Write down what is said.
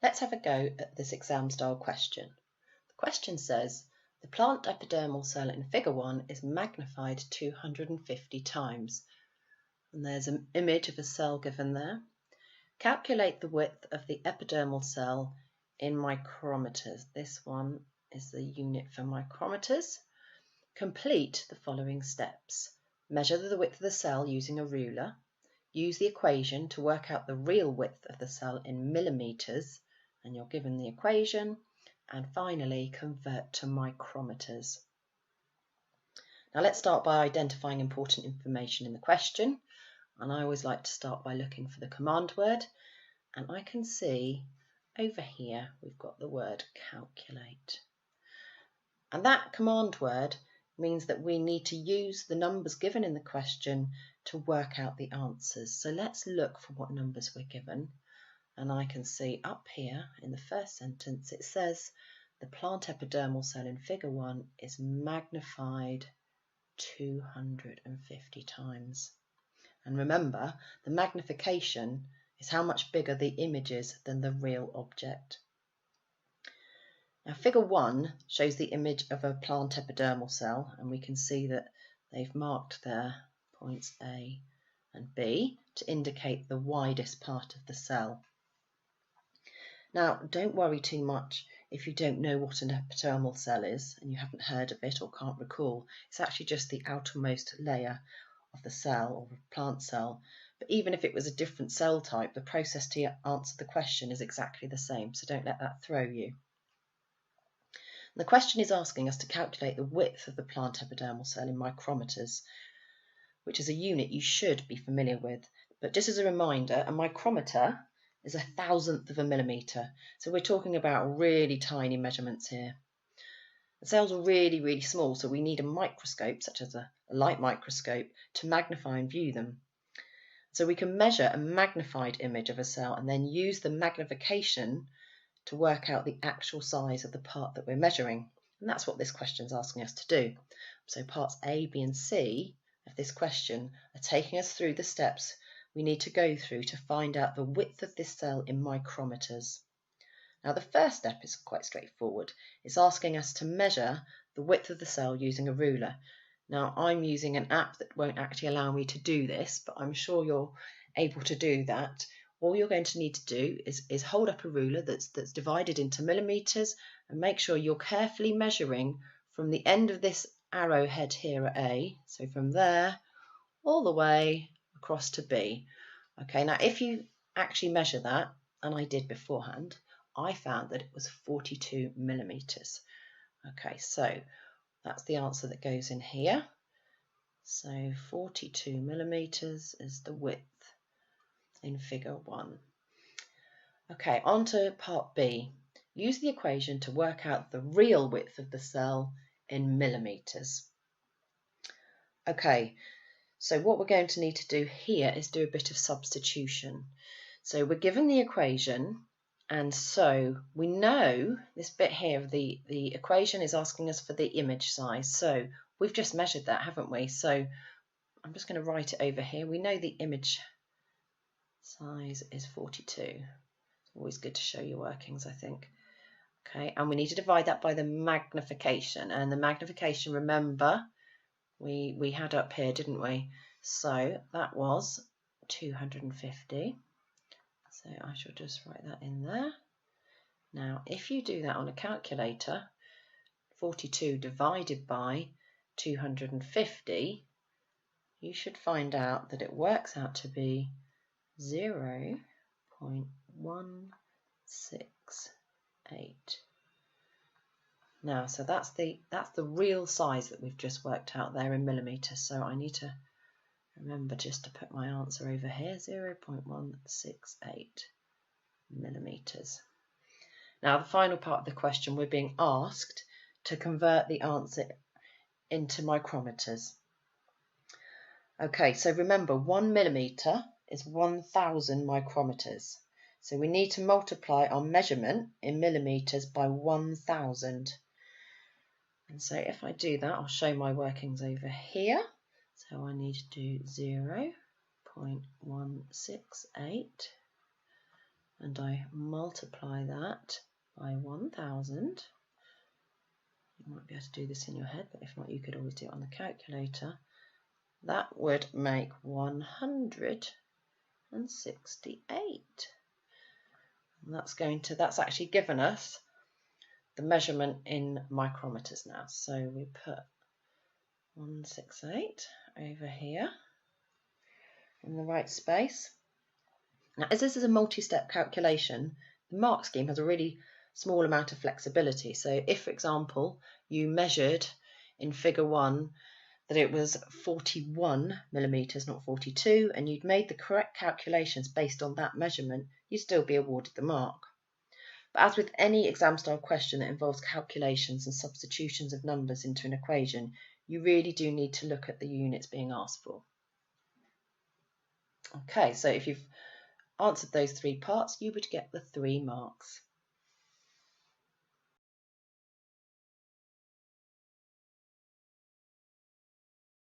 Let's have a go at this exam style question. The question says, the plant epidermal cell in figure 1 is magnified 250 times. And there's an image of a cell given there. Calculate the width of the epidermal cell in micrometers. This one is the unit for micrometers. Complete the following steps. Measure the width of the cell using a ruler. Use the equation to work out the real width of the cell in millimeters, and you're given the equation. And finally, convert to micrometers. Now let's start by identifying important information in the question. And I always like to start by looking for the command word. And I can see over here we've got the word calculate. And that command word means that we need to use the numbers given in the question to work out the answers. So let's look for what numbers we're given. And I can see up here in the first sentence it says the plant epidermal cell in figure 1 is magnified 250 times. And remember, the magnification is how much bigger the image is than the real object. Now figure 1 shows the image of a plant epidermal cell, and we can see that they've marked their points A and B to indicate the widest part of the cell. Now don't worry too much if you don't know what an epidermal cell is and you haven't heard of it or can't recall. It's actually just the outermost layer of the cell or the plant cell. But even if it was a different cell type, the process to answer the question is exactly the same, so don't let that throw you. The question is asking us to calculate the width of the plant epidermal cell in micrometers, which is a unit you should be familiar with. But just as a reminder, a micrometer is 1/1000th of a millimetre, so we're talking about really tiny measurements here. The cells are really, really small, so we need a microscope, such as a light microscope, to magnify and view them. So we can measure a magnified image of a cell and then use the magnification to work out the actual size of the part that we're measuring. And that's what this question is asking us to do. So parts A, B and C of this question are taking us through the steps we need to go through to find out the width of this cell in micrometers. Now the first step is quite straightforward. It's asking us to measure the width of the cell using a ruler. Now I'm using an app that won't actually allow me to do this, but I'm sure you're able to do that. All you're going to need to do is hold up a ruler that's divided into millimeters and make sure you're carefully measuring from the end of this arrowhead here at A, so from there all the way across to B. Okay, now if you actually measure that, and I did beforehand, I found that it was 42 millimeters. Okay, so that's the answer that goes in here. So 42 millimeters is the width in figure 1. Okay, on to part B. Use the equation to work out the real width of the cell in millimeters. Okay, so what we're going to need to do here is do a bit of substitution. So we're given the equation, and so we know this bit here of the equation is asking us for the image size. So we've just measured that, haven't we? So I'm just going to write it over here. We know the image size is 42. It's always good to show your workings, I think. Okay, and we need to divide that by the magnification. And the magnification, remember, we had up here, didn't we? So that was 250. So I shall just write that in there. Now, if you do that on a calculator, 42 divided by 250, you should find out that it works out to be 0.168. Now, so that's the real size that we've just worked out there in millimeters. So I need to remember just to put my answer over here, 0.168 millimeters. Now, the final part of the question, we're being asked to convert the answer into micrometers. Okay, so remember 1 millimeter is 1,000 micrometers. So we need to multiply our measurement in millimeters by 1,000. And so if I do that, I'll show my workings over here. So I need to do 0.168 and I multiply that by 1000. You might be able to do this in your head, but if not, you could always do it on the calculator. That would make 168. And that's actually given us the measurement in micrometers now. So we put 168 over here in the right space. Now, as this is a multi-step calculation, the mark scheme has a really small amount of flexibility. So if, for example, you measured in figure 1 that it was 41 millimetres, not 42, and you'd made the correct calculations based on that measurement, you'd still be awarded the mark. But as with any exam-style question that involves calculations and substitutions of numbers into an equation, you really do need to look at the units being asked for. Okay, so if you've answered those 3 parts, you would get the 3 marks.